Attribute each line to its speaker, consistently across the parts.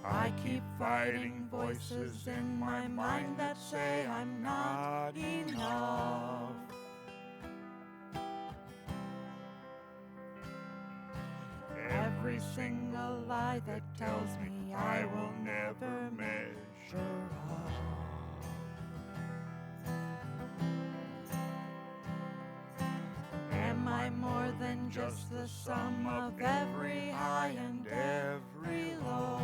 Speaker 1: I keep fighting voices in my mind that say I'm not enough. Every single lie that tells me I will never measure up. Am I more than just the sum of every high and every low?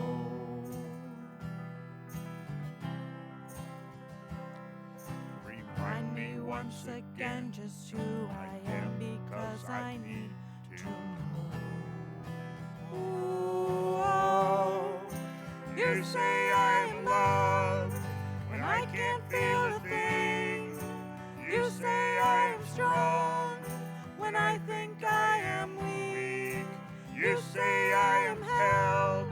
Speaker 1: Remind me once again just who I am, because I need to know. Ooh, oh, you say I am loved when I can't feel a thing. You say I am strong when I think I am weak. You say I am held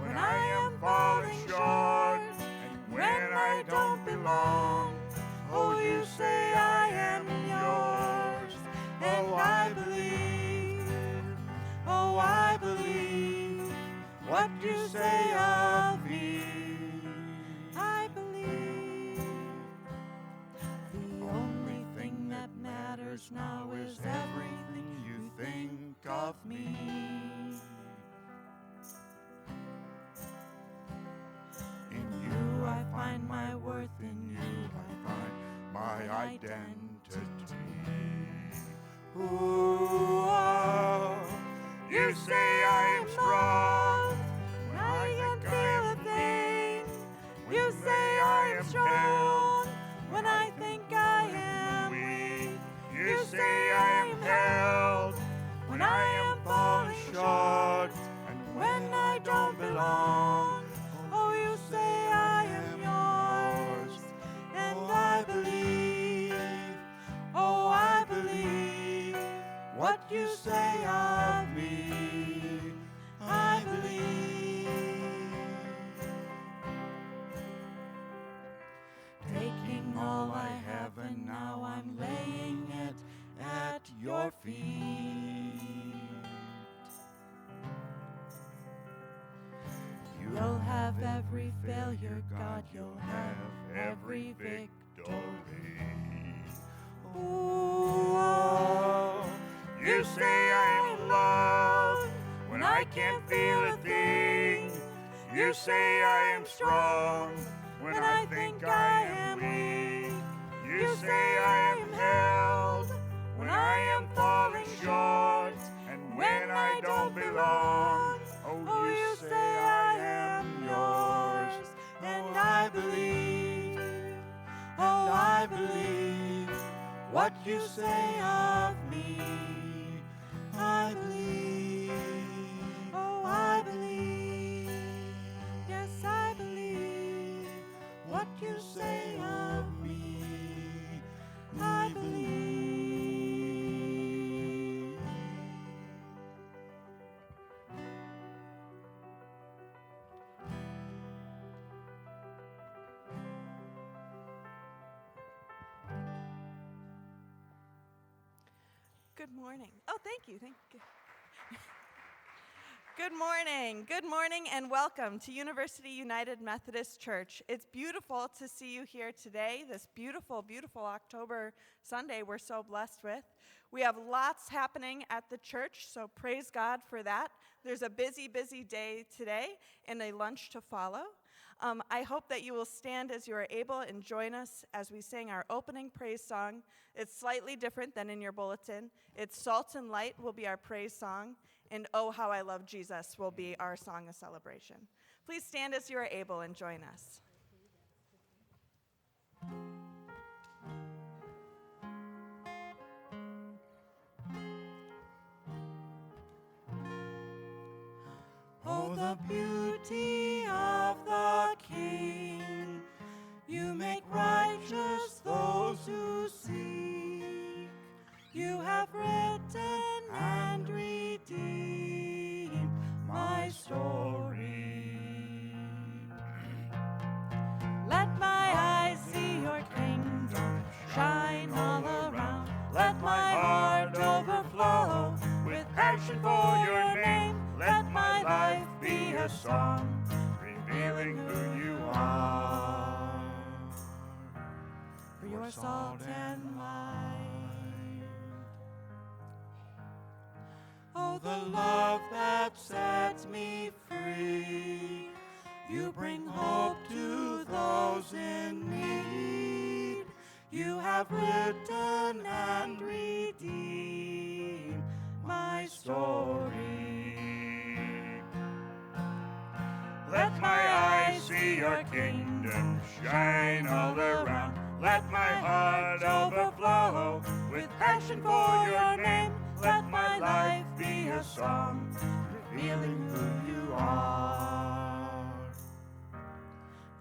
Speaker 1: when I am falling short, and when I don't belong, oh, you say I am yours. And I believe, oh, I believe what you say of me. I believe the only thing that matters now is everything you think of me. In you I find my worth, in you I find my identity. Ooh, oh, you say I am strong when I can't feel a thing. You say I am strong when I think I am weak. You say I am held when I am falling short, and when I don't belong, oh, you say I am yours. And I believe, oh, I believe what you say of me. I believe. Taking all I have and now I'm laying it at your feet. You'll have every failure, God, you'll have every victory. Ooh, oh, you say I am loved when I can't feel a thing. You say I am strong when I think I am weak. You say I am held when I am falling short, and when I don't belong, oh, you say I am yours. And I believe, oh, I believe what you say of me. I believe, oh, I believe, yes, I believe what you say of me. I believe.
Speaker 2: Good morning. Oh, thank you. Thank you. Good morning, and welcome to University United Methodist Church. It's beautiful to see you here today, this beautiful, beautiful October Sunday we're so blessed with. We have lots happening at the church, so praise God for that. There's a busy, busy day today and a lunch to follow. I hope that you will stand as you are able and join us as we sing our opening praise song. It's slightly different than in your bulletin. It's Salt and Light will be our praise song, and Oh, How I Love Jesus will be our song of celebration. Please stand as you are able and join us.
Speaker 1: Oh, the beauty of the King, you make righteous those who seek. You have written and redeemed my story. Let my eyes see your kingdom shine all around. Let my heart overflow with passion for your name. Let my life be a song, revealing who you are.
Speaker 2: For your salt and light.
Speaker 1: Oh, the love that sets me free. You bring hope to those in need. You have written and redeemed my story. Let my eyes see your kingdom shine all around. Let my heart overflow with passion for your name. Let my life be a song revealing who you are.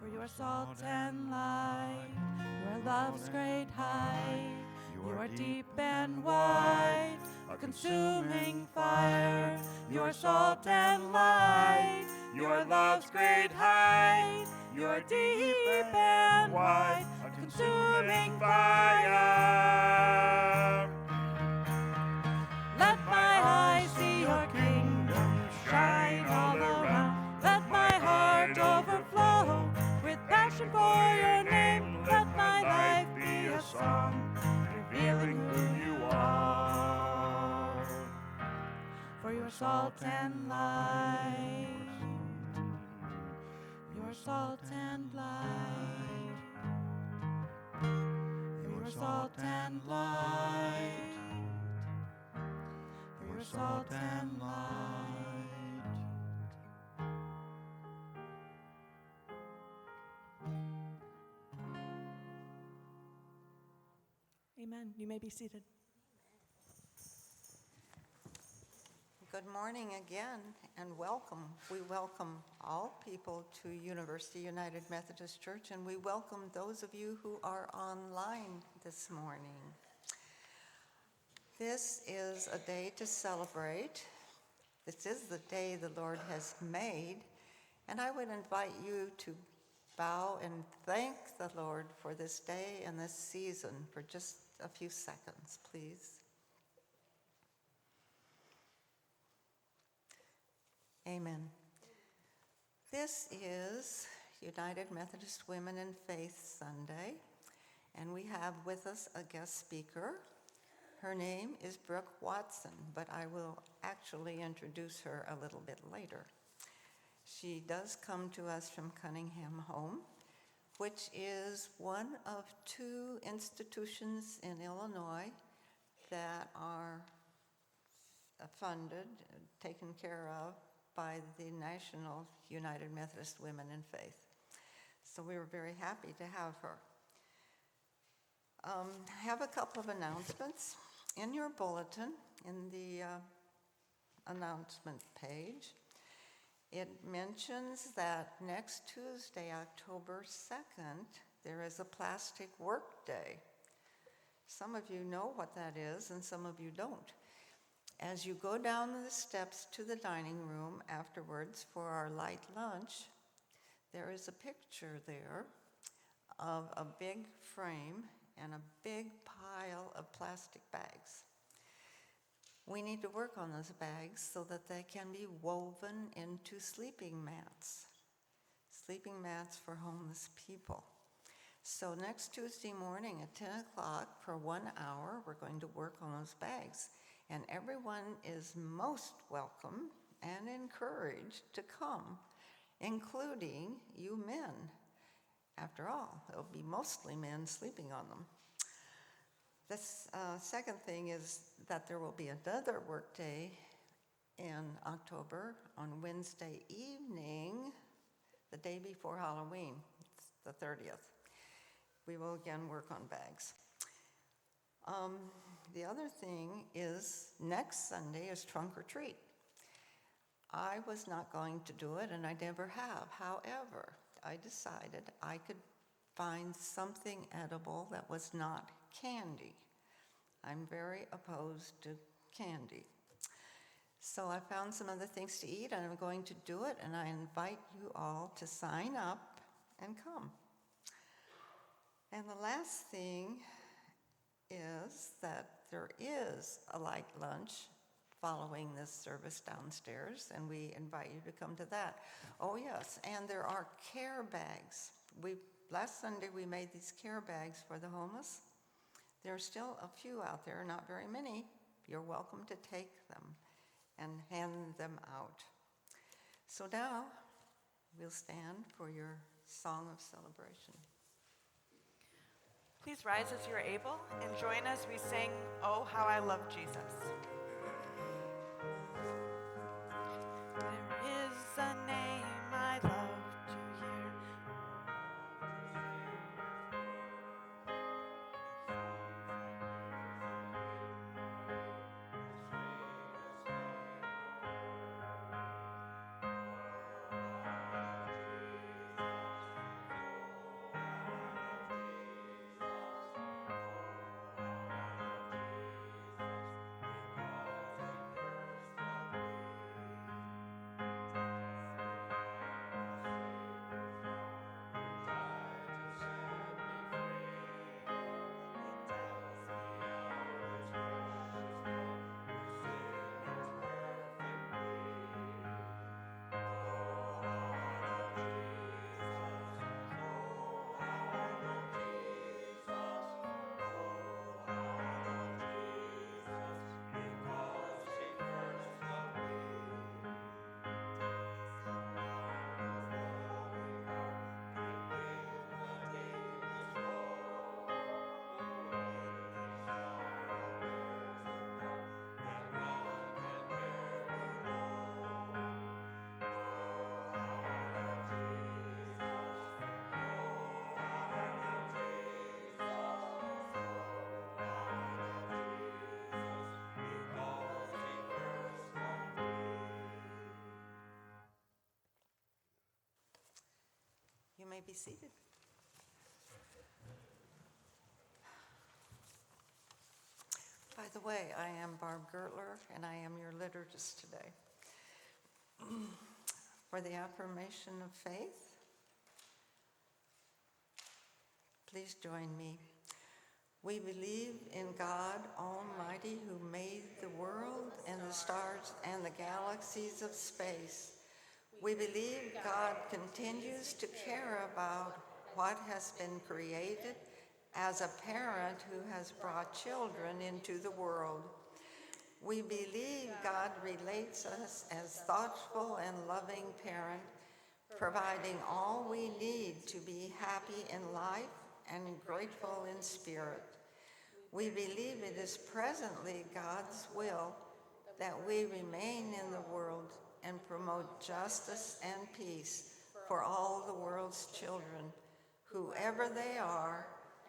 Speaker 2: For your salt and light, your love's great height, your deep and wide, a consuming fire. Your salt and light, your love's great height, your deep and wide, a consuming fire. Let my eyes see your kingdom shine all around. Let my heart overflow with passion for your name. Let my life be a song revealing who you are. For your salt and light, your salt and light, your salt and light, your salt and light. Amen. You may be seated.
Speaker 3: Good morning again and welcome. We welcome all people to University United Methodist Church, and we welcome those of you who are online this morning. This is a day to celebrate. This is the day the Lord has made, and I would invite you to bow and thank the Lord for this day and this season for just a few seconds, please. Amen. This is United Methodist Women in Faith Sunday, and we have with us a guest speaker. Her name is Brooke Watson, but I will actually introduce her a little bit later. She does come to us from Cunningham Home, which is one of two institutions in Illinois that are funded, taken care of by the National United Methodist Women in Faith. So we were very happy to have her. I have a couple of announcements. In your bulletin, in the announcement page, it mentions that next Tuesday, October 2nd, there is a plastic work day. Some of you know what that is, and some of you don't. As you go down the steps to the dining room afterwards for our light lunch, there is a picture there of a big frame and a big pile of plastic bags. We need to work on those bags so that they can be woven into sleeping mats for homeless people. So next Tuesday morning at 10 o'clock for 1 hour, we're going to work on those bags. And everyone is most welcome and encouraged to come, including you men. After all, it'll be mostly men sleeping on them. The second thing is that there will be another work day in October on Wednesday evening, the day before Halloween, the 30th. We will again work on bags. The other thing is next Sunday is Trunk or Treat. I was not going to do it, and I never have. However, I decided I could find something edible that was not candy. I'm very opposed to candy. So I found some other things to eat, and I'm going to do it, and I invite you all to sign up and come. And the last thing is that there is a light lunch following this service downstairs, and we invite you to come to that. Oh, yes, and there are care bags. Last Sunday, we made these care bags for the homeless. There are still a few out there, not very many. You're welcome to take them and hand them out. So now, we'll stand for your song of celebration.
Speaker 2: Please rise as you are able and join as we sing, "Oh, How I Love Jesus." There is a name I love to hear.
Speaker 3: You may be seated. By the way, I am Barb Gertler, and I am your liturgist today. For the affirmation of faith, please join me. We believe in God Almighty, who made the world and the stars and the galaxies of space. We believe God continues to care about what has been created as a parent who has brought children into the world. We believe God relates us as thoughtful and loving parent, providing all we need to be happy in life and grateful in spirit. We believe it is presently God's will that we remain in the world and promote justice and peace for all the world's children, whoever they are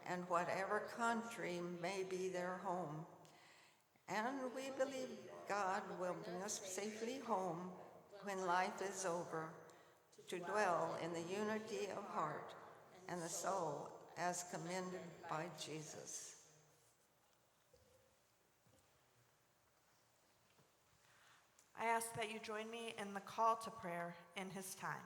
Speaker 3: and whatever country may be their home. And we believe God will bring us safely home when life is over, to dwell in the unity of heart and the soul as commended by Jesus.
Speaker 2: I ask that you join me in the call to prayer in his time.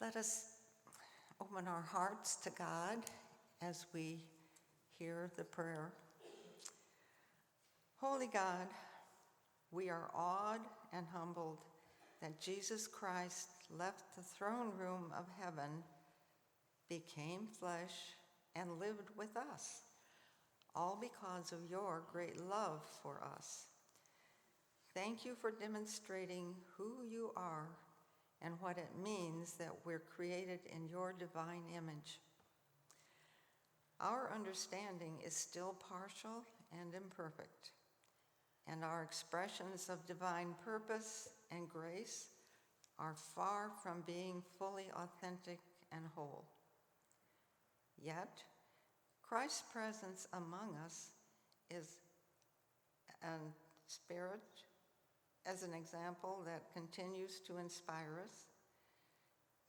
Speaker 3: Let us open our hearts to God as we hear the prayer. Holy God, we are awed and humbled that Jesus Christ left the throne room of heaven, became flesh, and lived with us, all because of your great love for us. Thank you for demonstrating who you are and what it means that we're created in your divine image. Our understanding is still partial and imperfect, and our expressions of divine purpose and grace are far from being fully authentic and whole. Yet, Christ's presence among us is an spirit as an example that continues to inspire us,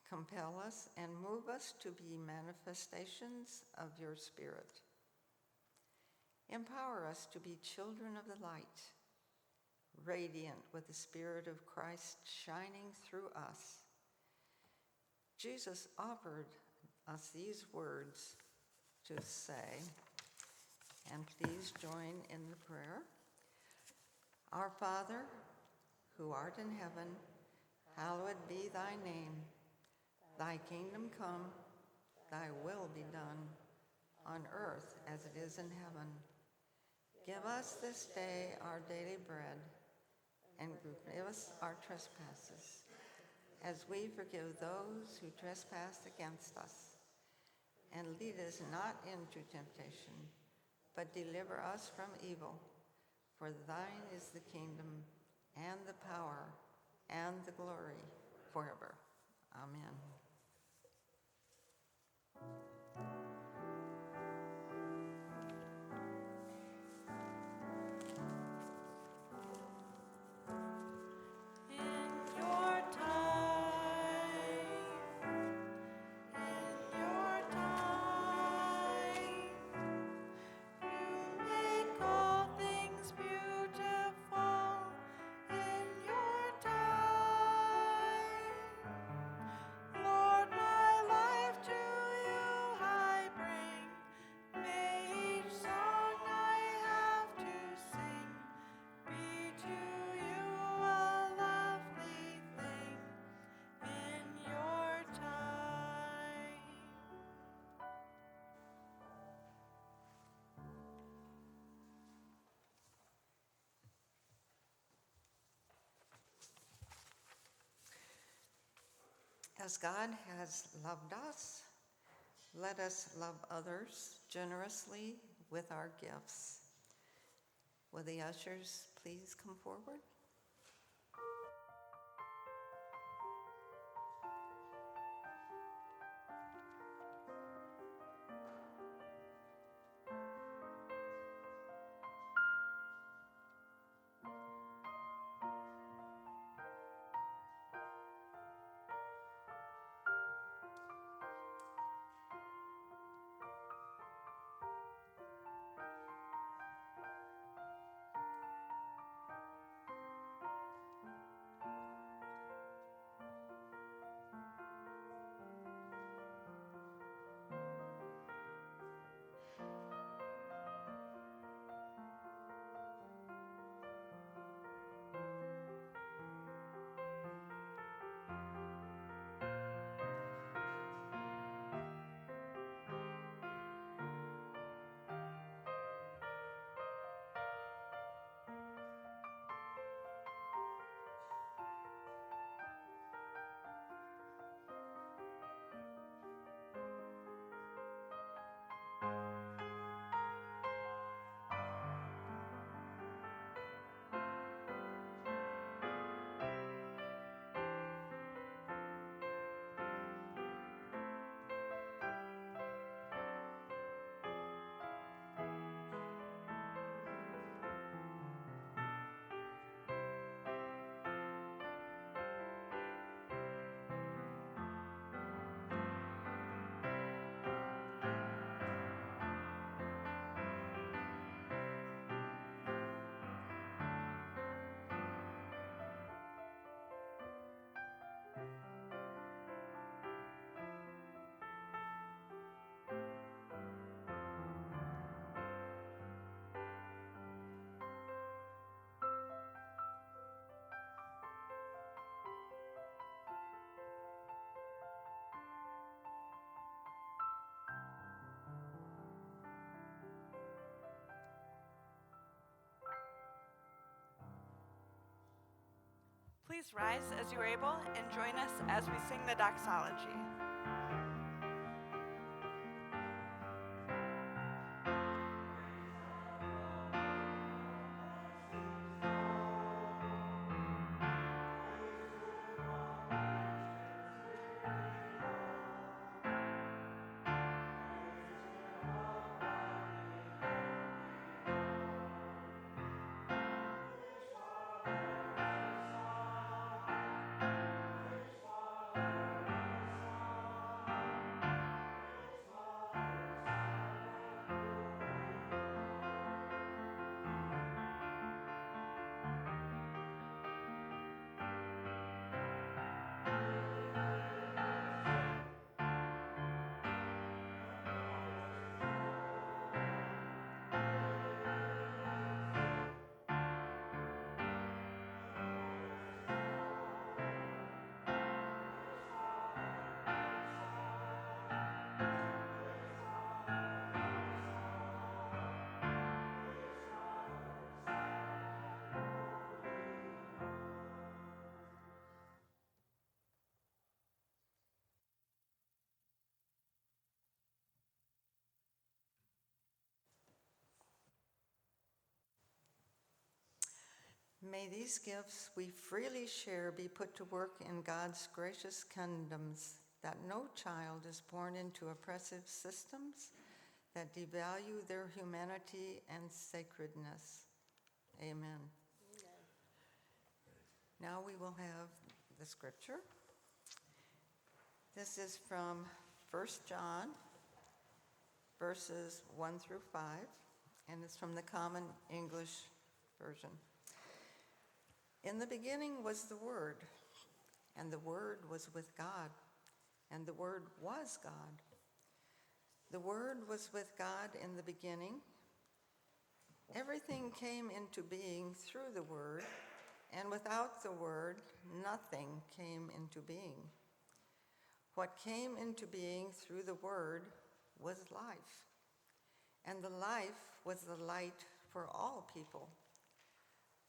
Speaker 3: compel us, and move us to be manifestations of your Spirit. Empower us to be children of the light, radiant with the Spirit of Christ shining through us. Jesus offered us these words to say, and please join in the prayer. Our Father, who art in heaven, hallowed be thy name. Thy kingdom come, thy will be done, on earth as it is in heaven. Give us this day our daily bread, and forgive us our trespasses, as we forgive those who trespass against us. And lead us not into temptation, but deliver us from evil. For thine is the kingdom, and the power, and the glory, forever. Amen. As God has loved us, let us love others generously with our gifts. Will the ushers please come forward?
Speaker 2: please rise as you are able and join us as we sing the doxology.
Speaker 3: May these gifts we freely share be put to work in God's gracious kingdoms, that no child is born into oppressive systems that devalue their humanity and sacredness. Amen. Now we will have the scripture. This is from 1 John, verses 1 through 5, and it's from the Common English Version. In the beginning was the Word, and the Word was with God, and the Word was God. The Word was with God in the beginning. Everything came into being through the Word, and without the Word, nothing came into being. What came into being through the Word was life, and the life was the light for all people.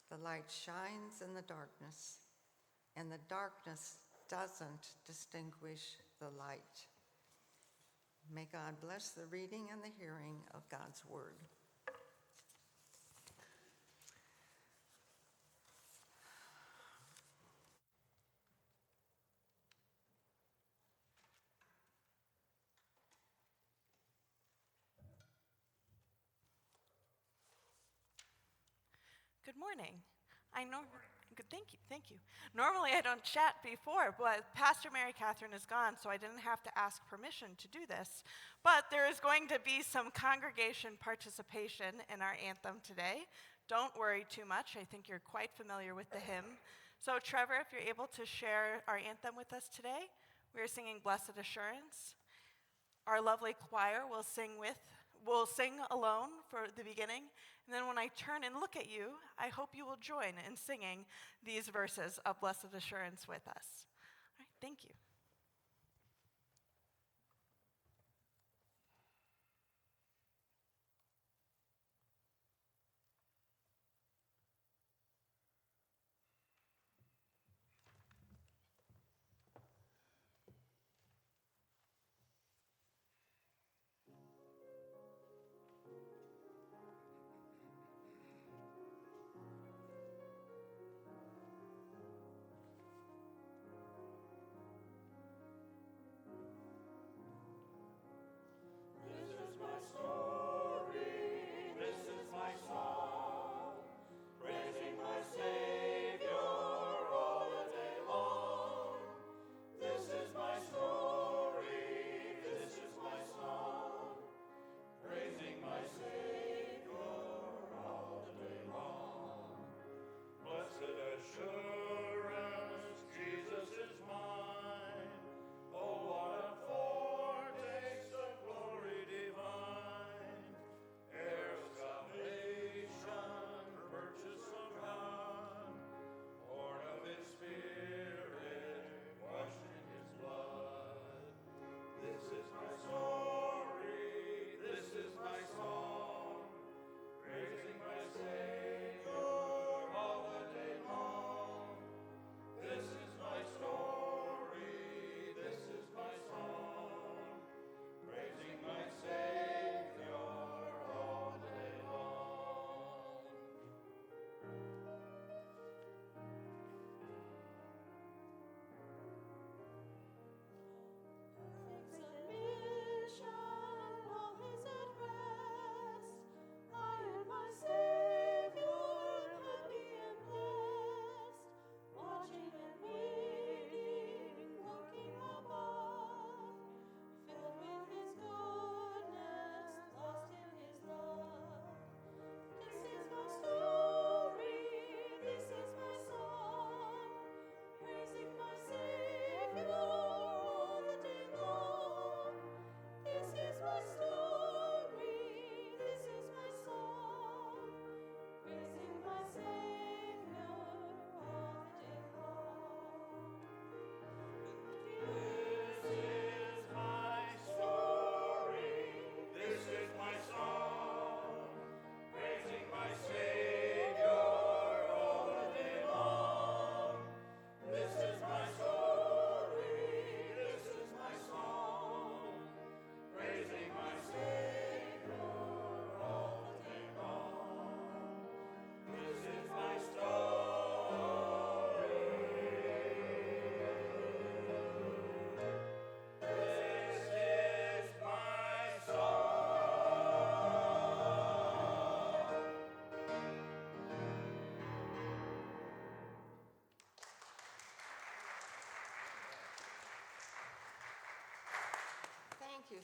Speaker 3: The light shines in the darkness, and the darkness doesn't distinguish the light. May God bless the reading and the hearing of God's word.
Speaker 2: Good morning. Good, thank you. Normally I don't chat before, but Pastor Mary Catherine is gone, so I didn't have to ask permission to do this. But there is going to be some congregation participation in our anthem today. Don't worry too much. I think you're quite familiar with the hymn. So Trevor, if you're able to share our anthem with us today, we are singing Blessed Assurance. Our lovely choir will sing alone for the beginning, and then when I turn and look at you, I hope you will join in singing these verses of Blessed Assurance with us. All right, thank you.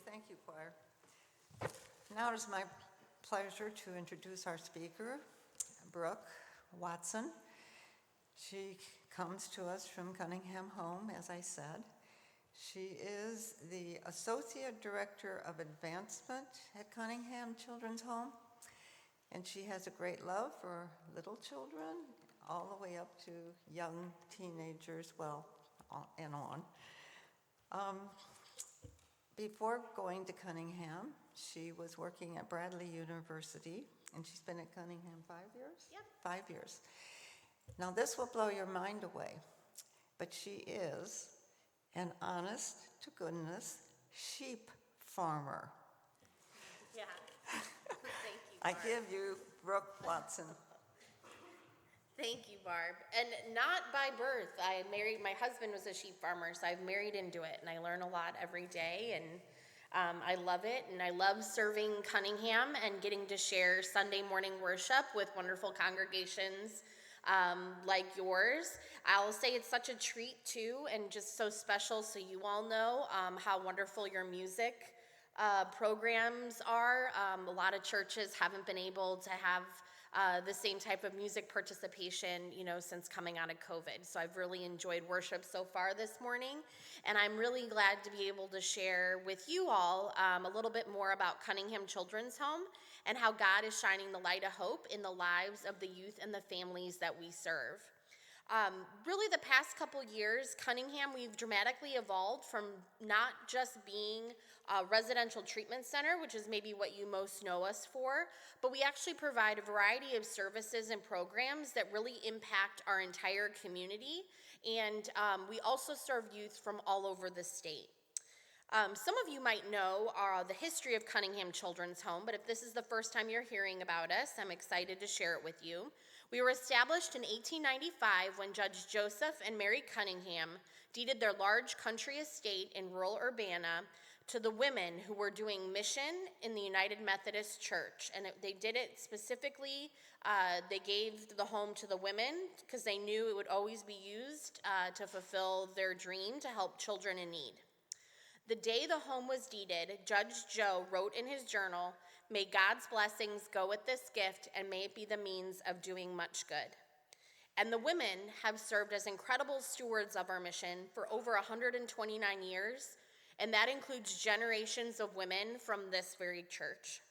Speaker 3: Thank you, choir. Now it is my pleasure to introduce our speaker, Brooke Watson. She comes to us from Cunningham Home, as I said. She is the Associate Director of Advancement at Cunningham Children's Home, and she has a great love for little children, all the way up to young teenagers, and on. Before going to Cunningham, she was working at Bradley University, and she's been at Cunningham 5 years?
Speaker 4: Yep.
Speaker 3: 5 years. Now, this will blow your mind away, but she is an honest-to-goodness sheep farmer.
Speaker 4: Yeah. Thank you,
Speaker 3: I
Speaker 4: Barb.
Speaker 3: give you Brooke Watson.
Speaker 4: Thank you, Barb. And not by birth. My husband was a sheep farmer, so I've married into it, and I learn a lot every day, and I love it, and I love serving Cunningham and getting to share Sunday morning worship with wonderful congregations like yours. I'll say it's such a treat, too, and just so special, so you all know how wonderful your music programs are. A lot of churches haven't been able to have the same type of music participation, since coming out of COVID. So I've really enjoyed worship so far this morning, and I'm really glad to be able to share with you all a little bit more about Cunningham Children's Home and how God is shining the light of hope in the lives of the youth and the families that we serve. Really, the past couple years, Cunningham, we've dramatically evolved from not just being a residential treatment center, which is maybe what you most know us for, but we actually provide a variety of services and programs that really impact our entire community, and we also serve youth from all over the state. Some of you might know the history of Cunningham Children's Home, but if this is the first time you're hearing about us, I'm excited to share it with you. We were established in 1895 when Judge Joseph and Mary Cunningham deeded their large country estate in rural Urbana to the women who were doing mission in the United Methodist Church. And they did it specifically, they gave the home to the women because they knew it would always be used to fulfill their dream to help children in need. The day the home was deeded, Judge Joe wrote in his journal, "May God's blessings go with this gift, and may it be the means of doing much good." And the women have served as incredible stewards of our mission for over 129 years, and that includes generations of women from this very church.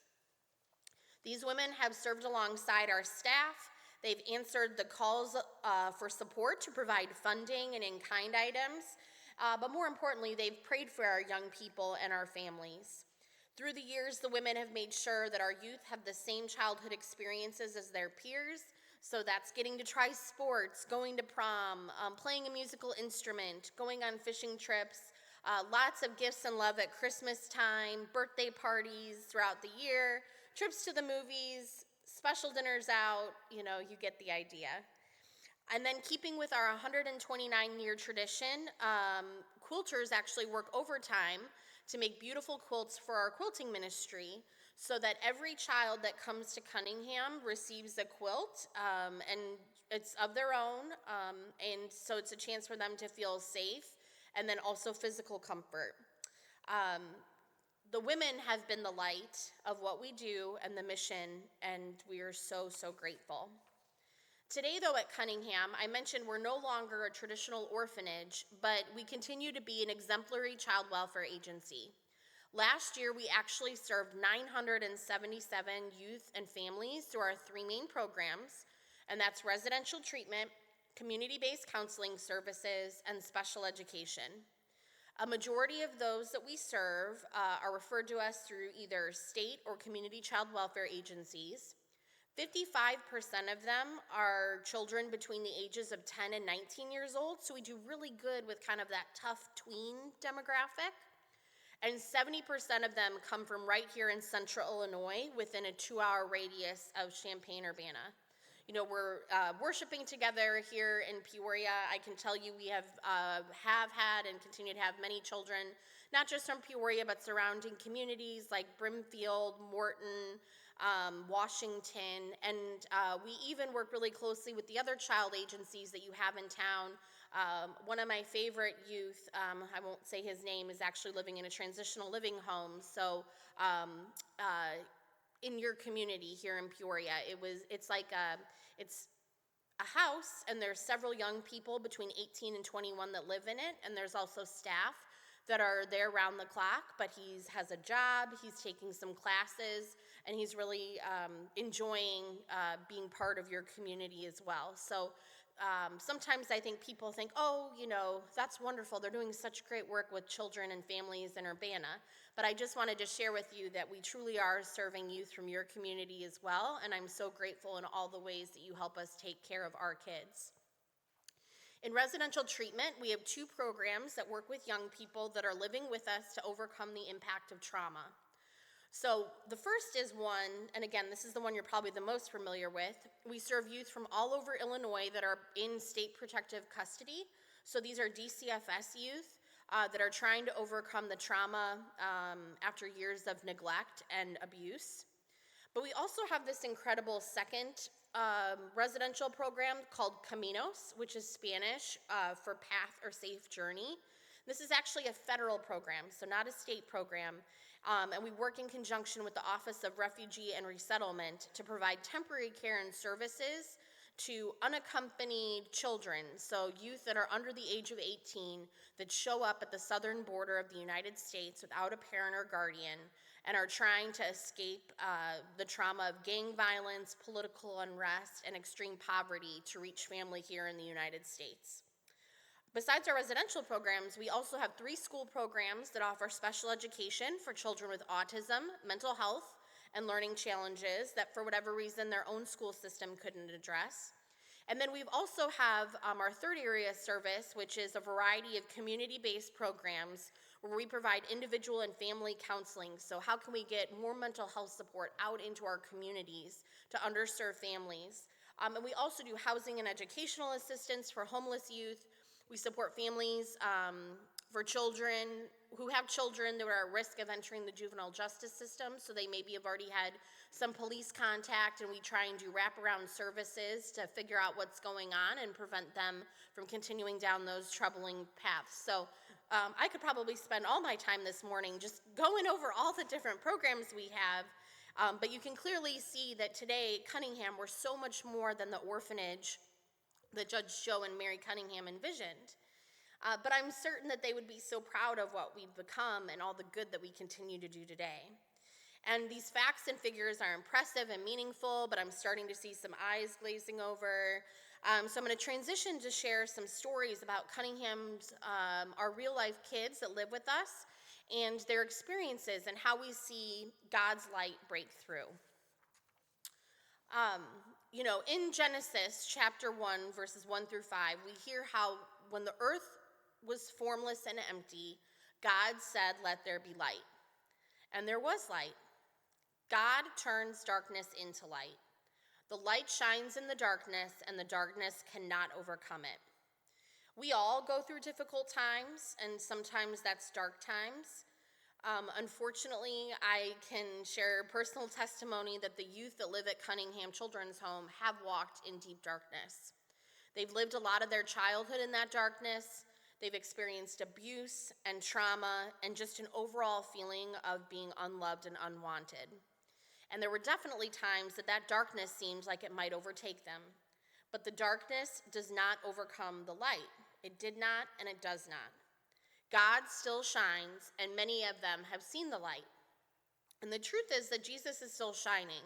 Speaker 4: These women have served alongside our staff. They've answered the calls for support to provide funding and in-kind items, but more importantly, they've prayed for our young people and our families. Through the years, the women have made sure that our youth have the same childhood experiences as their peers, so that's getting to try sports, going to prom, playing a musical instrument, going on fishing trips, lots of gifts and love at Christmas time, birthday parties throughout the year, trips to the movies, special dinners out, you get the idea. And then keeping with our 129-year tradition, quilters actually work overtime to make beautiful quilts for our quilting ministry so that every child that comes to Cunningham receives a quilt, and it's of their own, and so it's a chance for them to feel safe and then also physical comfort. The women have been the light of what we do and the mission, and we are so, so grateful. Today, though, at Cunningham, I mentioned we're no longer a traditional orphanage, but we continue to be an exemplary child welfare agency. Last year, we actually served 977 youth and families through our 3 main programs, and that's residential treatment, community-based counseling services, and special education. A majority of those that we serve are referred to us through either state or community child welfare agencies. 55% of them are children between the ages of 10 and 19 years old, so we do really good with kind of that tough tween demographic. And 70% of them come from right here in central Illinois within a 2-hour radius of Champaign-Urbana. We're worshiping together here in Peoria. I can tell you we have had and continue to have many children, not just from Peoria, but surrounding communities like Brimfield, Morton, Washington, and we even work really closely with the other child agencies that you have in town. One of my favorite youth, I won't say his name, is actually living in a transitional living home. So in your community here in Peoria, it's a house, and there's several young people between 18 and 21 that live in it, and there's also staff that are there round the clock, but he has a job, he's taking some classes, and he's really enjoying being part of your community as well. So sometimes I think people think, oh, that's wonderful, they're doing such great work with children and families in Urbana. But I just wanted to share with you that we truly are serving youth from your community as well, and I'm so grateful in all the ways that you help us take care of our kids. In residential treatment, we have 2 programs that work with young people that are living with us to overcome the impact of trauma. So the first is one, and again, this is the one you're probably the most familiar with. We serve youth from all over Illinois that are in state protective custody. So these are DCFS youth that are trying to overcome the trauma after years of neglect and abuse. But we also have this incredible second residential program called Caminos, which is Spanish for path or safe journey. This is actually a federal program, so not a state program. And we work in conjunction with the Office of Refugee and Resettlement to provide temporary care and services to unaccompanied children, so youth that are under the age of 18 that show up at the southern border of the United States without a parent or guardian and are trying to escape the trauma of gang violence, political unrest, and extreme poverty to reach family here in the United States. Besides our residential programs, we also have 3 school programs that offer special education for children with autism, mental health, and learning challenges that for whatever reason their own school system couldn't address. And then we also have our third area of service, which is a variety of community-based programs where we provide individual and family counseling. So how can we get more mental health support out into our communities to underserved families? And we also do housing and educational assistance for homeless youth. We support families for children who have children that are at risk of entering the juvenile justice system, so they maybe have already had some police contact, and we try and do wraparound services to figure out what's going on and prevent them from continuing down those troubling paths. So I could probably spend all my time this morning just going over all the different programs we have, but you can clearly see that today, Cunningham, we're so much more than the orphanage that Judge Joe and Mary Cunningham envisioned. But I'm certain that they would be so proud of what we've become and all the good that we continue to do today. And these facts and figures are impressive and meaningful, but I'm starting to see some eyes glazing over. So I'm going to transition to share some stories about Cunningham's, our real life kids that live with us, and their experiences and how we see God's light break through. In Genesis chapter 1, verses 1 through 5, we hear how when the earth was formless and empty, God said, "Let there be light." And there was light. God turns darkness into light. The light shines in the darkness, and the darkness cannot overcome it. We all go through difficult times, and sometimes that's dark times. Unfortunately, I can share personal testimony that the youth that live at Cunningham Children's Home have walked in deep darkness. They've lived a lot of their childhood in that darkness. They've experienced abuse and trauma and just an overall feeling of being unloved and unwanted. And there were definitely times that darkness seemed like it might overtake them. But the darkness does not overcome the light. It did not, and it does not. God still shines, and many of them have seen the light. And the truth is that Jesus is still shining.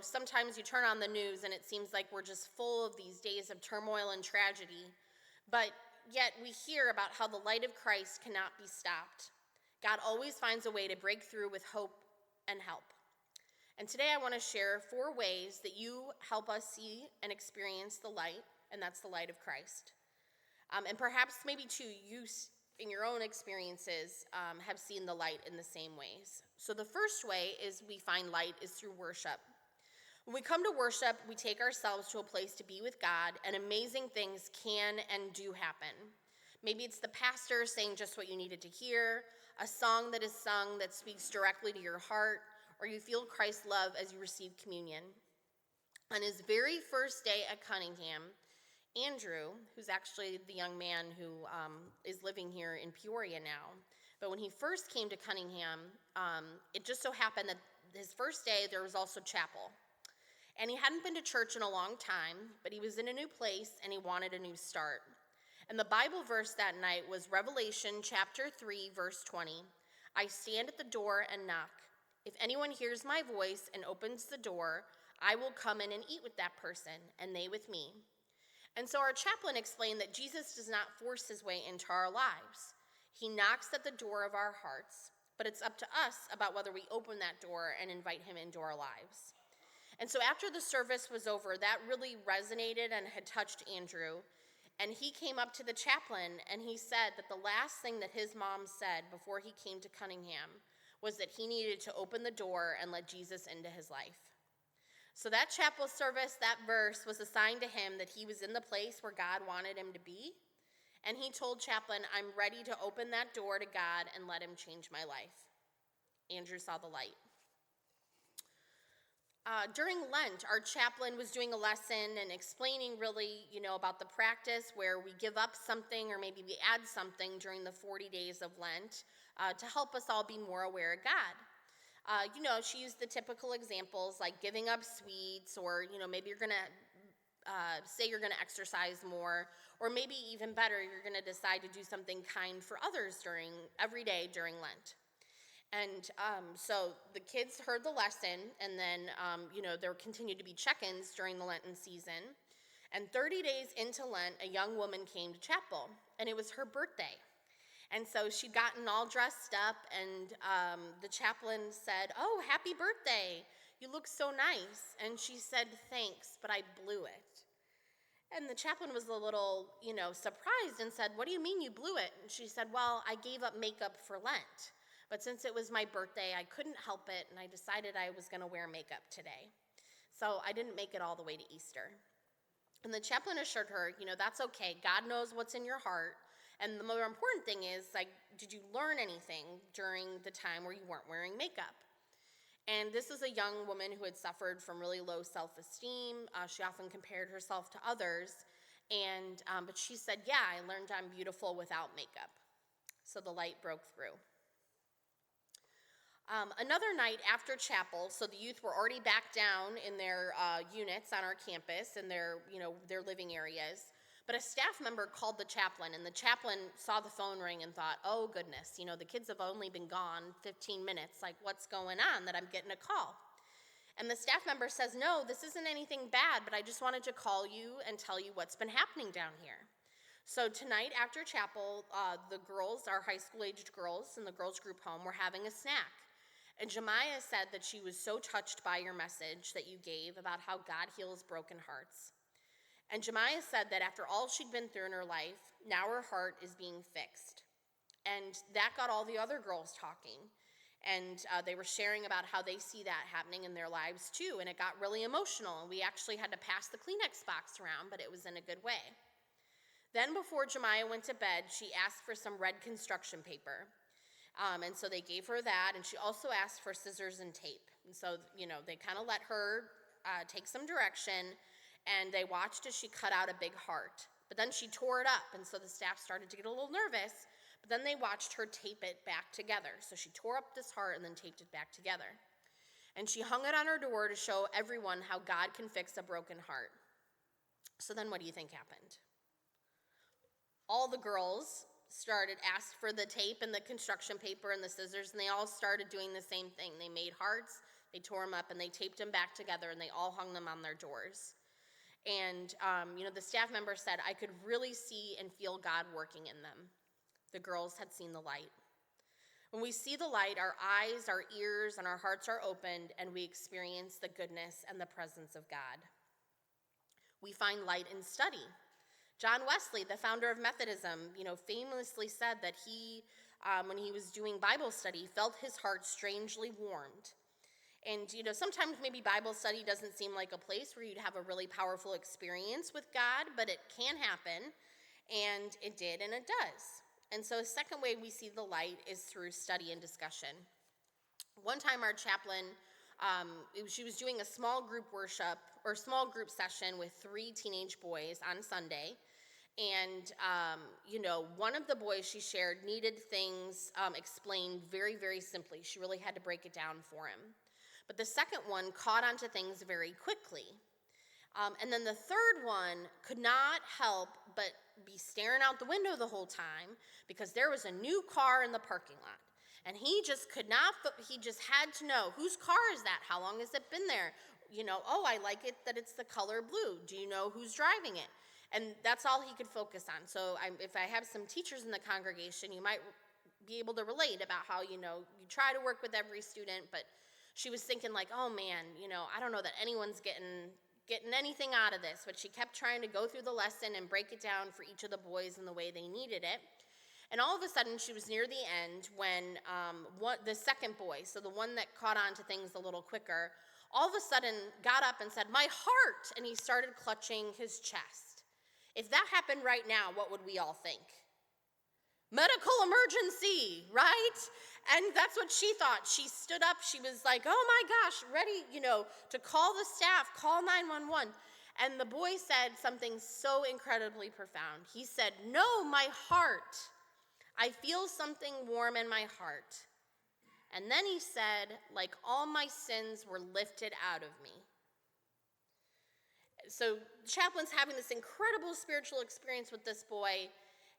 Speaker 4: Sometimes you turn on the news and it seems like we're just full of these days of turmoil and tragedy, but yet we hear about how the light of Christ cannot be stopped. God always finds a way to break through with hope and help. And today I want to share 4 ways that you help us see and experience the light, and that's the light of Christ. And perhaps maybe too, you in your own experiences have seen the light in the same ways. So the first way is we find light is through worship. When we come to worship, we take ourselves to a place to be with God, and amazing things can and do happen. Maybe it's the pastor saying just what you needed to hear, a song that is sung that speaks directly to your heart, or you feel Christ's love as you receive communion. On his very first day at Cunningham, Andrew, who's actually the young man who is living here in Peoria now, but when he first came to Cunningham, it just so happened that his first day there was also chapel. And he hadn't been to church in a long time, but he was in a new place and he wanted a new start. And the Bible verse that night was Revelation chapter 3, verse 20. I stand at the door and knock. If anyone hears my voice and opens the door, I will come in and eat with that person, and they with me. And so our chaplain explained that Jesus does not force his way into our lives. He knocks at the door of our hearts, but it's up to us about whether we open that door and invite him into our lives. And so after the service was over, that really resonated and had touched Andrew. And he came up to the chaplain and he said that the last thing that his mom said before he came to Cunningham was that he needed to open the door and let Jesus into his life. So that chapel service, that verse was a sign to him that he was in the place where God wanted him to be. And he told chaplain, I'm ready to open that door to God and let him change my life. Andrew saw the light. During Lent, our chaplain was doing a lesson and explaining really, about the practice where we give up something or maybe we add something during the 40 days of Lent to help us all be more aware of God. She used the typical examples like giving up sweets or, maybe you're going to say you're going to exercise more, or maybe even better, you're going to decide to do something kind for others every day during Lent. And so the kids heard the lesson, and then, there continued to be check-ins during the Lenten season. And 30 days into Lent, a young woman came to chapel, and it was her birthday. And so she'd gotten all dressed up, and the chaplain said, "Oh, happy birthday. You look so nice." And she said, "Thanks, but I blew it." And the chaplain was a little, surprised and said, "What do you mean you blew it?" And she said, "Well, I gave up makeup for Lent. But since it was my birthday, I couldn't help it, and I decided I was going to wear makeup today. So I didn't make it all the way to Easter." And the chaplain assured her, that's okay. God knows what's in your heart. And the more important thing is, did you learn anything during the time where you weren't wearing makeup? And this is a young woman who had suffered from really low self-esteem. She often compared herself to others. But she said, "Yeah, I learned I'm beautiful without makeup." So the light broke through. Another night after chapel, so the youth were already back down in their units on our campus in their living areas, but a staff member called the chaplain, and the chaplain saw the phone ring and thought, "Oh goodness, the kids have only been gone 15 minutes, what's going on that I'm getting a call?" And the staff member says, "No, this isn't anything bad, but I just wanted to call you and tell you what's been happening down here." So tonight after chapel, the girls, our high school-aged girls in the girls' group home, were having a snack. And Jemiah said that she was so touched by your message that you gave about how God heals broken hearts. And Jemiah said that after all she'd been through in her life, now her heart is being fixed. And that got all the other girls talking. And they were sharing about how they see that happening in their lives too. And it got really emotional. And we actually had to pass the Kleenex box around, but it was in a good way. Then before Jemiah went to bed, she asked for some red construction paper. And so they gave her that, and she also asked for scissors and tape. And so, they kind of let her take some direction, and they watched as she cut out a big heart. But then she tore it up, and so the staff started to get a little nervous, but then they watched her tape it back together. So she tore up this heart and then taped it back together. And she hung it on her door to show everyone how God can fix a broken heart. So then what do you think happened? All the girls asked for the tape and the construction paper and the scissors, and they all started doing the same thing. They made hearts, they tore them up, and they taped them back together, and they all hung them on their doors. And, the staff member said, "I could really see and feel God working in them." The girls had seen the light. When we see the light, our eyes, our ears, and our hearts are opened, and we experience the goodness and the presence of God. We find light in study. John Wesley, the founder of Methodism, famously said that he, when he was doing Bible study, felt his heart strangely warmed. And, sometimes maybe Bible study doesn't seem like a place where you'd have a really powerful experience with God, but it can happen, and it did, and it does. And so a second way we see the light is through study and discussion. One time our chaplain She was doing a small group worship or small group session with 3 teenage boys on Sunday. And, one of the boys she shared needed things explained very, very simply. She really had to break it down for him. But the second one caught on to things very quickly. And then the third one could not help but be staring out the window the whole time because there was a new car in the parking lot. And he just had to know, whose car is that? How long has it been there? I like it that it's the color blue. Do you know who's driving it? And that's all he could focus on. So if I have some teachers in the congregation, you might be able to relate about how, you try to work with every student, but she was thinking like, oh man, I don't know that anyone's getting anything out of this, but she kept trying to go through the lesson and break it down for each of the boys in the way they needed it. And all of a sudden, she was near the end when the second boy, so the one that caught on to things a little quicker, all of a sudden got up and said, "My heart," and he started clutching his chest. If that happened right now, what would we all think? Medical emergency, right? And that's what she thought. She stood up, she was like, oh my gosh, ready, to call the staff, call 911. And the boy said something so incredibly profound. He said, "No, my heart. I feel something warm in my heart." And then he said, like all my sins were lifted out of me. So the chaplain's having this incredible spiritual experience with this boy,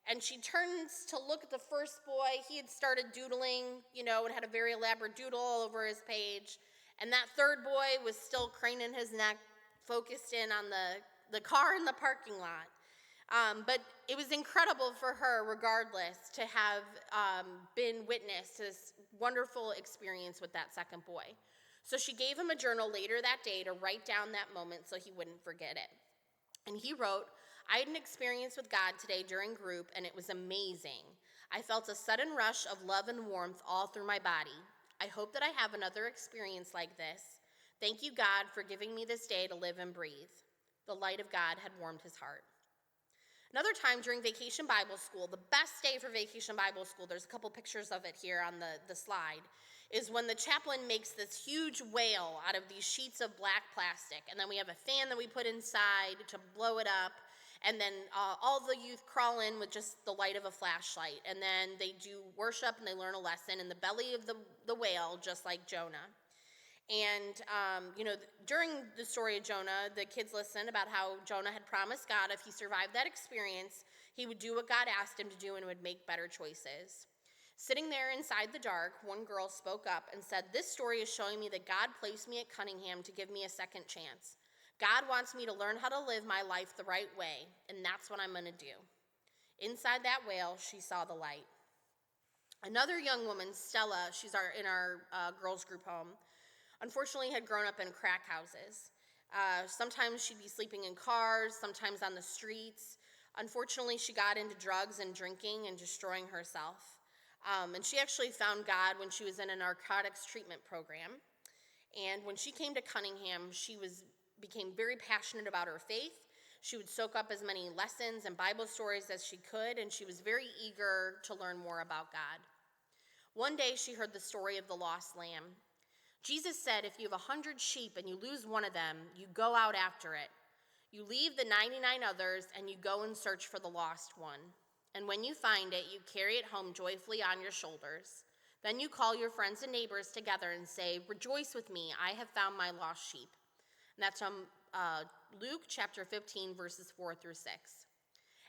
Speaker 4: and she turns to look at the first boy. He had started doodling, and had a very elaborate doodle all over his page. And that third boy was still craning his neck, focused in on the car in the parking lot. But it was incredible for her, regardless, to have been witness to this wonderful experience with that second boy. So she gave him a journal later that day to write down that moment so he wouldn't forget it. And he wrote, "I had an experience with God today during group, and it was amazing. I felt a sudden rush of love and warmth all through my body. I hope that I have another experience like this. Thank you, God, for giving me this day to live and breathe." The light of God had warmed his heart. Another time during Vacation Bible School, the best day for Vacation Bible School, there's a couple pictures of it here on the slide, is when the chaplain makes this huge whale out of these sheets of black plastic. And then we have a fan that we put inside to blow it up. And then all the youth crawl in with just the light of a flashlight. And then they do worship and they learn a lesson in the belly of the whale, just like Jonah. And, during the story of Jonah, the kids listened about how Jonah had promised God if he survived that experience, he would do what God asked him to do and would make better choices. Sitting there inside the dark, one girl spoke up and said, "This story is showing me that God placed me at Cunningham to give me a second chance. God wants me to learn how to live my life the right way, and that's what I'm going to do." Inside that whale, she saw the light. Another young woman, Stella, she's in our girls group home, unfortunately had grown up in crack houses. Sometimes she'd be sleeping in cars, sometimes on the streets. Unfortunately, she got into drugs and drinking and destroying herself. And she actually found God when she was in a narcotics treatment program. And when she came to Cunningham, she became very passionate about her faith. She would soak up as many lessons and Bible stories as she could, and she was very eager to learn more about God. One day, she heard the story of the lost lamb. Jesus said, if you have 100 sheep and you lose one of them, you go out after it. You leave the 99 others and you go and search for the lost one. And when you find it, you carry it home joyfully on your shoulders. Then you call your friends and neighbors together and say, "Rejoice with me, I have found my lost sheep." And that's from Luke chapter 15, verses 4 through 6.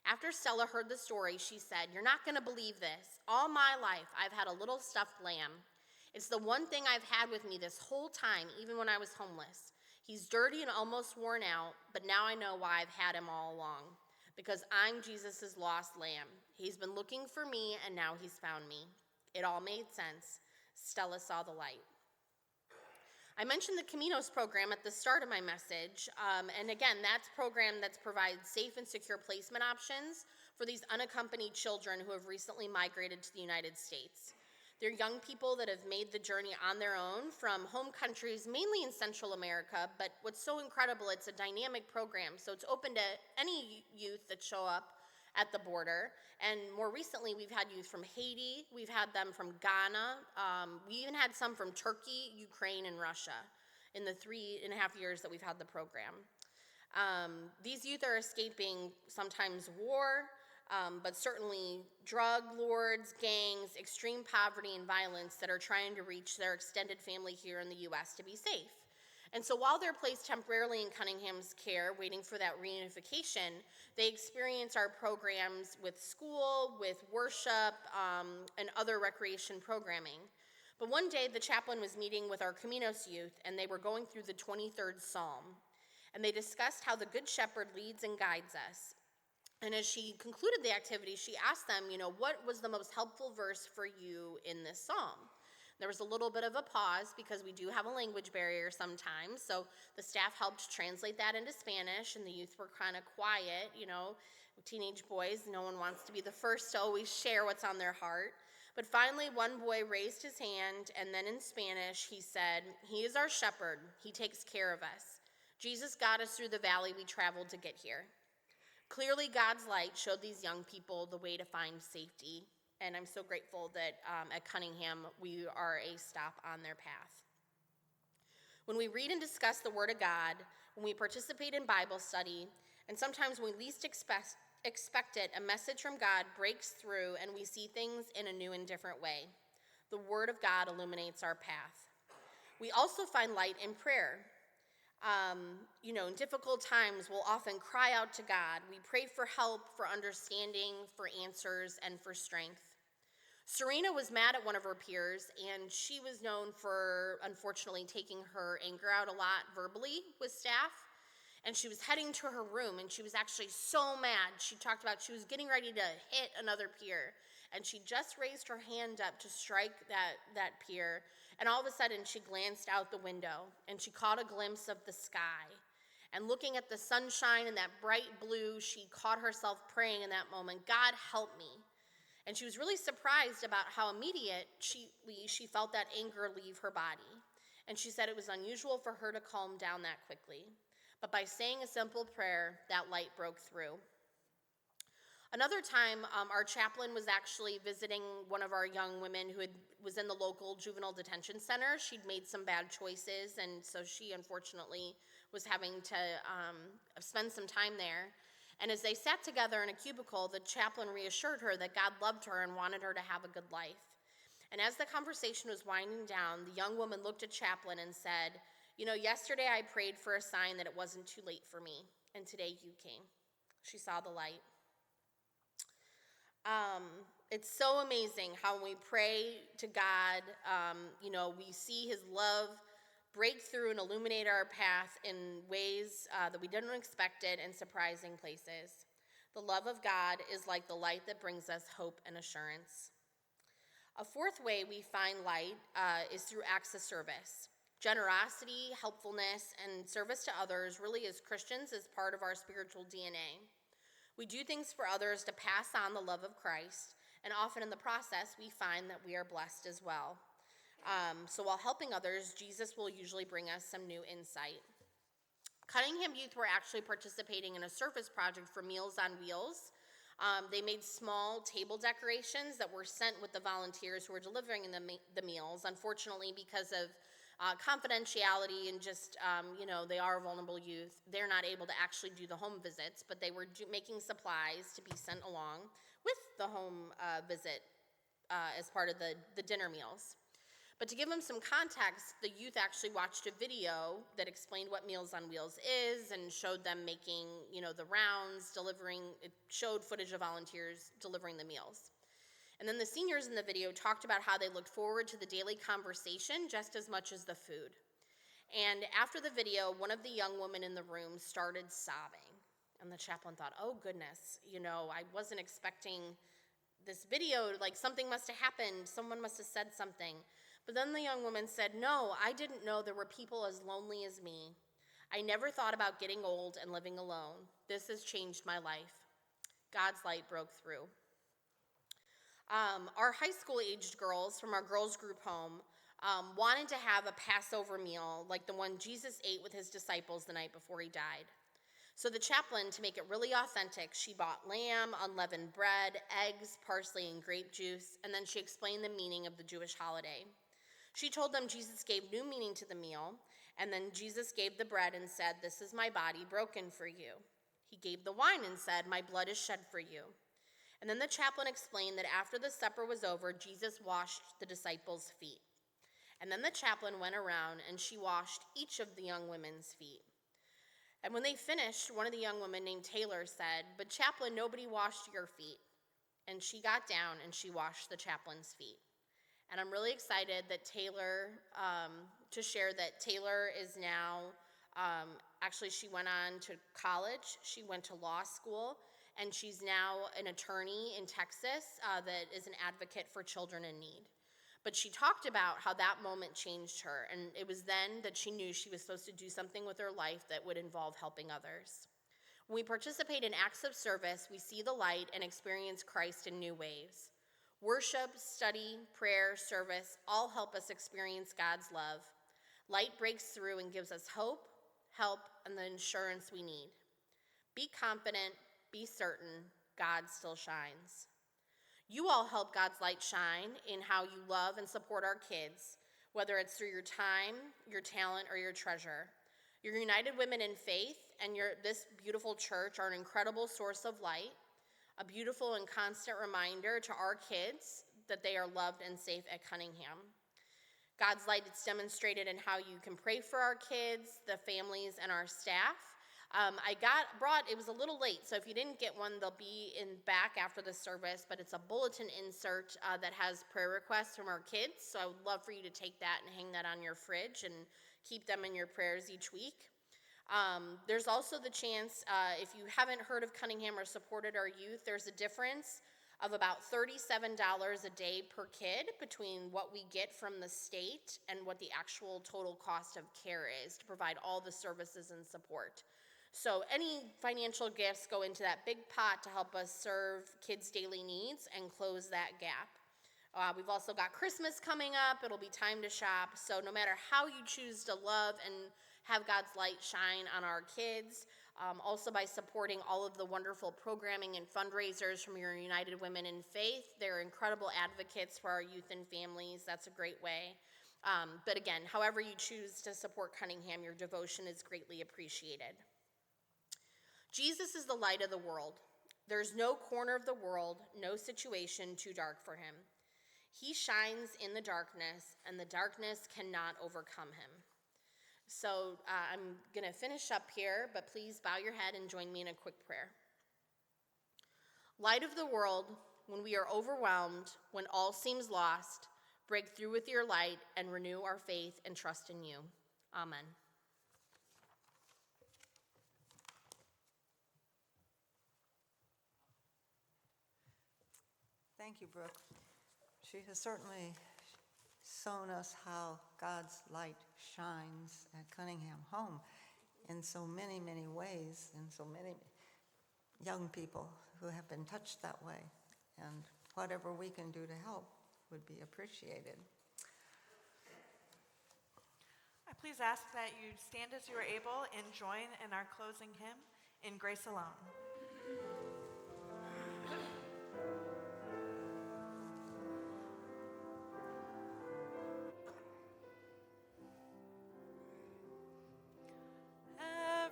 Speaker 4: After Stella heard the story, she said, "You're not going to believe this. All my life, I've had a little stuffed lamb. It's the one thing I've had with me this whole time, even when I was homeless. He's dirty and almost worn out, but now I know why I've had him all along. Because I'm Jesus' lost lamb. He's been looking for me, and now he's found me." It all made sense. Stella saw the light. I mentioned the Caminos program at the start of my message, and again, that's a program that provides safe and secure placement options for these unaccompanied children who have recently migrated to the United States. They're young people that have made the journey on their own from home countries, mainly in Central America, but what's so incredible, it's a dynamic program, so it's open to any youth that show up at the border. And more recently, we've had youth from Haiti, we've had them from Ghana, we even had some from Turkey, Ukraine, and Russia. in the 3.5 years that we've had the program. These youth are escaping sometimes war, but certainly drug lords, gangs, extreme poverty, and violence that are trying to reach their extended family here in the U.S. to be safe. And so while they're placed temporarily in Cunningham's care, waiting for that reunification, they experience our programs with school, with worship, and other recreation programming. But one day, the chaplain was meeting with our Caminos youth, and they were going through the 23rd Psalm. And they discussed how the Good Shepherd leads and guides us. And as she concluded the activity, she asked them, what was the most helpful verse for you in this psalm? There was a little bit of a pause because we do have a language barrier sometimes, so the staff helped translate that into Spanish, and the youth were kind of quiet, teenage boys, no one wants to be the first to always share what's on their heart. But finally, one boy raised his hand, and then in Spanish, he said, "He is our shepherd. He takes care of us. Jesus got us through the valley we traveled to get here." Clearly, God's light showed these young people the way to find safety, and I'm so grateful that at Cunningham, we are a stop on their path. When we read and discuss the Word of God, when we participate in Bible study, and sometimes when we least expect it, a message from God breaks through and we see things in a new and different way. The Word of God illuminates our path. We also find light in prayer. In difficult times, we'll often cry out to God. We pray for help, for understanding, for answers, and for strength. Serena was mad at one of her peers, and she was known for, unfortunately, taking her anger out a lot verbally with staff. And she was heading to her room, and she was actually so mad. She talked about she was getting ready to hit another peer, and she just raised her hand up to strike that peer, and all of a sudden she glanced out the window, and she caught a glimpse of the sky. And looking at the sunshine and that bright blue, she caught herself praying in that moment, "God, help me." And she was really surprised about how immediately she felt that anger leave her body. And she said it was unusual for her to calm down that quickly. But by saying a simple prayer, that light broke through. Another time, our chaplain was actually visiting one of our young women who was in the local juvenile detention center. She'd made some bad choices, and so she unfortunately was having to spend some time there. And as they sat together in a cubicle, the chaplain reassured her that God loved her and wanted her to have a good life. And as the conversation was winding down, the young woman looked at chaplain and said, "Yesterday I prayed for a sign that it wasn't too late for me, and today you came." She saw the light. It's so amazing how when we pray to God, we see his love break through and illuminate our path in ways that we didn't expect it in surprising places. The love of God is like the light that brings us hope and assurance. A fourth way we find light is through acts of service. Generosity, helpfulness, and service to others really as Christians is part of our spiritual DNA. We do things for others to pass on the love of Christ, and often in the process, we find that we are blessed as well. So while helping others, Jesus will usually bring us some new insight. Cunningham youth were actually participating in a service project for Meals on Wheels. They made small table decorations that were sent with the volunteers who were delivering the meals. Unfortunately, because of confidentiality and just, they are vulnerable youth, they're not able to actually do the home visits, but they were making supplies to be sent along with the home visit as part of the dinner meals. But to give them some context, the youth actually watched a video that explained what Meals on Wheels is and showed them making, the rounds, it showed footage of volunteers delivering the meals. And then the seniors in the video talked about how they looked forward to the daily conversation just as much as the food. And after the video, one of the young women in the room started sobbing. And the chaplain thought, "Oh goodness, I wasn't expecting this video, like something must have happened, someone must have said something." But then the young woman said, "No, I didn't know there were people as lonely as me. I never thought about getting old and living alone. This has changed my life." God's light broke through. Our high school aged girls from our girls group home wanted to have a Passover meal like the one Jesus ate with his disciples the night before he died. So the chaplain, to make it really authentic, she bought lamb, unleavened bread, eggs, parsley, and grape juice, and then she explained the meaning of the Jewish holiday. She told them Jesus gave new meaning to the meal, And then Jesus gave the bread and said, "This is my body broken for you." He gave the wine and said, "My blood is shed for you." And then the chaplain explained that after the supper was over, Jesus washed the disciples' feet. And then the chaplain went around and she washed each of the young women's feet. And when they finished, one of the young women named Taylor said, "But chaplain, nobody washed your feet." And she got down and she washed the chaplain's feet. And I'm really excited that to share that Taylor is now, actually she went on to college, she went to law school, and she's now an attorney in Texas that is an advocate for children in need. But she talked about how that moment changed her, and it was then that she knew she was supposed to do something with her life that would involve helping others. When we participate in acts of service, we see the light and experience Christ in new ways. Worship, study, prayer, service all help us experience God's love. Light breaks through and gives us hope, help, and the assurance we need. Be confident, be certain, God still shines. You all help God's light shine in how you love and support our kids, whether it's through your time, your talent, or your treasure. Your United Women in Faith and this beautiful church are an incredible source of light, a beautiful and constant reminder to our kids that they are loved and safe at Cunningham. God's light is demonstrated in how you can pray for our kids, the families, and our staff. It was a little late, so if you didn't get one, they'll be in back after the service, but it's a bulletin insert that has prayer requests from our kids, so I would love for you to take that and hang that on your fridge and keep them in your prayers each week. There's also the chance, if you haven't heard of Cunningham or supported our youth, there's a difference of about $37 a day per kid between what we get from the state and what the actual total cost of care is to provide all the services and support. So any financial gifts go into that big pot to help us serve kids' daily needs and close that gap. We've also got Christmas coming up. It'll be time to shop. So no matter how you choose to love and have God's light shine on our kids, also by supporting all of the wonderful programming and fundraisers from your United Women in Faith. They're incredible advocates for our youth and families. That's a great way. But again, however you choose to support Cunningham, your devotion is greatly appreciated. Jesus is the light of the world. There's no corner of the world, no situation too dark for him. He shines in the darkness, and the darkness cannot overcome him. So I'm going to finish up here, but please bow your head and join me in a quick prayer. Light of the world, when we are overwhelmed, when all seems lost, break through with your light and renew our faith and trust in you. Amen.
Speaker 3: Thank you, Brooke. She has certainly shown us how God's light shines at Cunningham Home in so many, many ways, and so many young people who have been touched that way. And whatever we can do to help would be appreciated.
Speaker 2: I please ask that you stand as you are able and join in our closing hymn, In Grace Alone.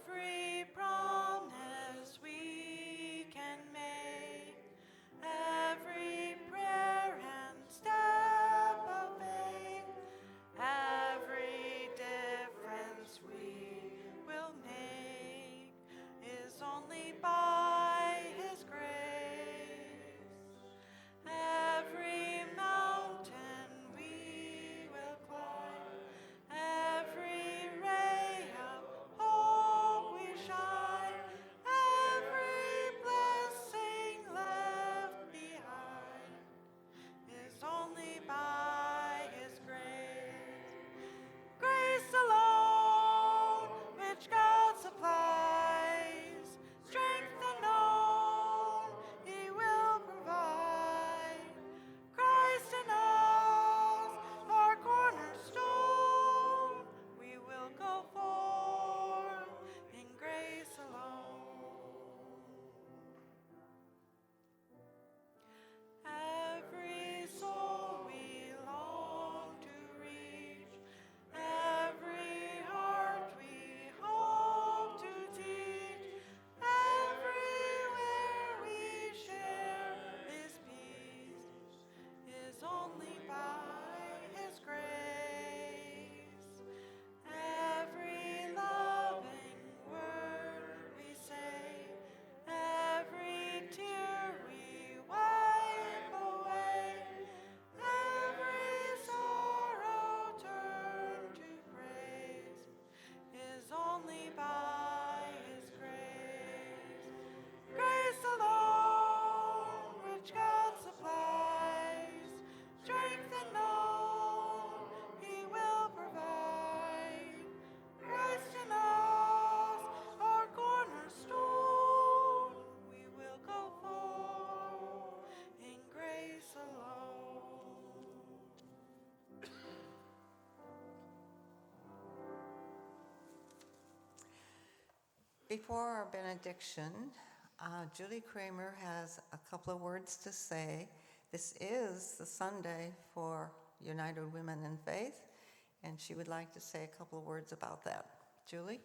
Speaker 2: Every promise we can make, every prayer and step of faith, every difference we will make is only by His
Speaker 3: Before our benediction, Julie Kramer has a couple of words to say. This is the Sunday for United Women in Faith, and she would like to say a couple of words about that. Julie?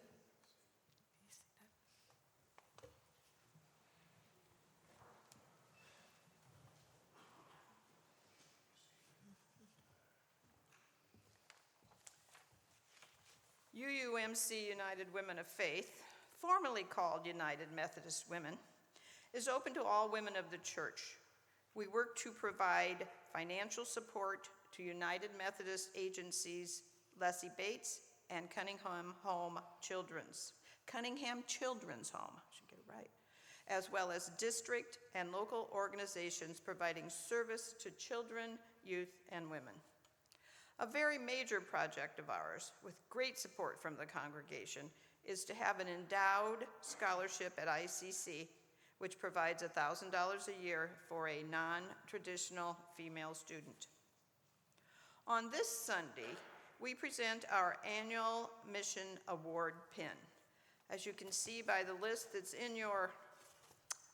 Speaker 5: UUMC United Women of Faith, formerly called United Methodist Women, is open to all women of the church. We work to provide financial support to United Methodist agencies Leslie Bates and Cunningham Children's Home, I should get it right, as well as district and local organizations providing service to children, youth, and women. A very major project of ours, with great support from the congregation, is to have an endowed scholarship at ICC, which provides $1,000 a year for a non-traditional female student. On this Sunday, we present our annual Mission Award pin. As you can see by the list that's in your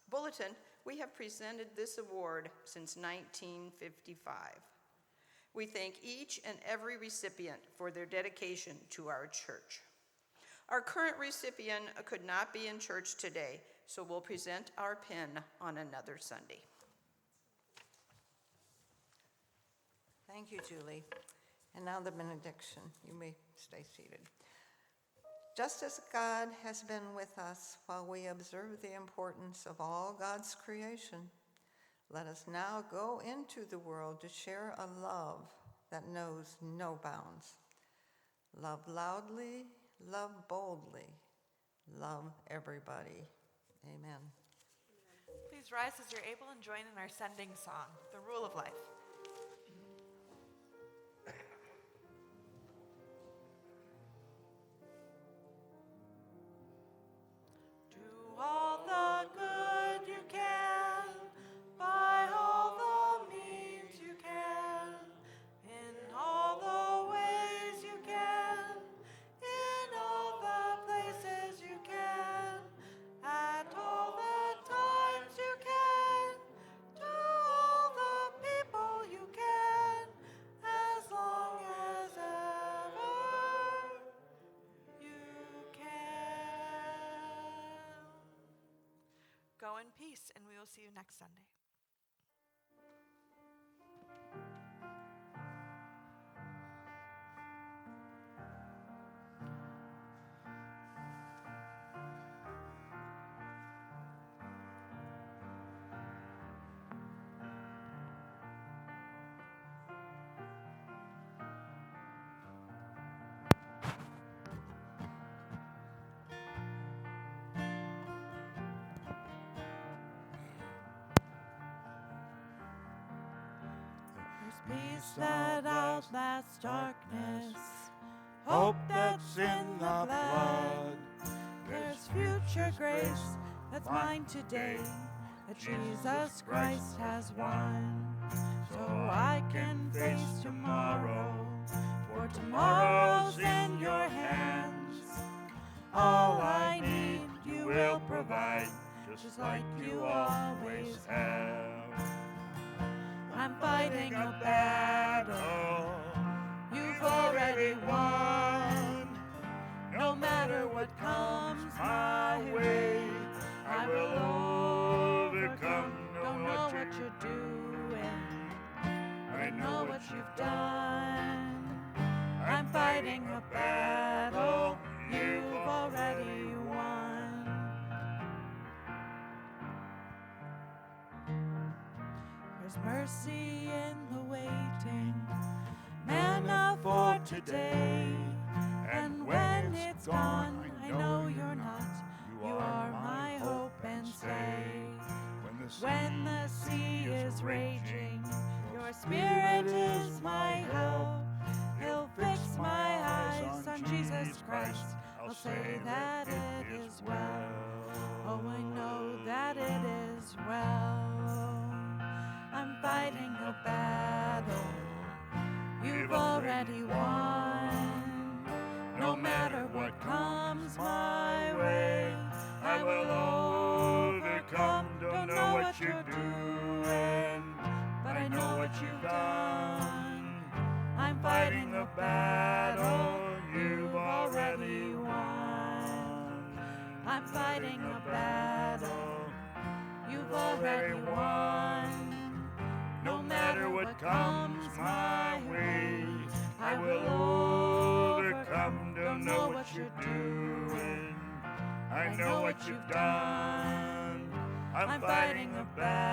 Speaker 5: bulletin, we have presented this award since 1955. We thank each and every recipient for their dedication to our church. Our current recipient could not be in church today, so we'll present our pin on another Sunday.
Speaker 3: Thank you, Julie. And now the benediction. You may stay seated. Just as God has been with us while we observe the importance of all God's creation, let us now go into the world to share a love that knows no bounds. Love loudly, love boldly, love everybody. Amen.
Speaker 2: Please rise as you're able and join in our sending song, The Rule of Life. Do all the good you can, by all the means you can, in all the ways you can, in all the places you can, at all the times you can, to all the people you can, as long as ever you can. Go in peace, and we will see you next Sunday. Peace that outlasts darkness, hope that's in the blood. There's future grace that's mine today, that Jesus Christ has won. So I can face tomorrow, for tomorrow's in your hands. All I need you will provide, just like you always have. I'm fighting a battle you've already won. No matter what comes my way, I will overcome. Don't know what you're doing, I know what you've done. I'm fighting a battle you've already won. There's mercy in the waiting, manna for today. And when it's gone, I know you're not. You are my hope and stay. When the sea is raging, your spirit is my help. He'll fix my eyes on Jesus Christ. I'll say that it is well. Oh, I know that it is well. I'm fighting a battle you've already won. No matter what comes my way,
Speaker 1: what you're doing, but I know what you've done. I'm fighting a battle you've already won. I'm fighting a battle you've already won. No matter what comes my way, I will overcome. Don't know what you're doing, I know what you've done. I'm fighting a battle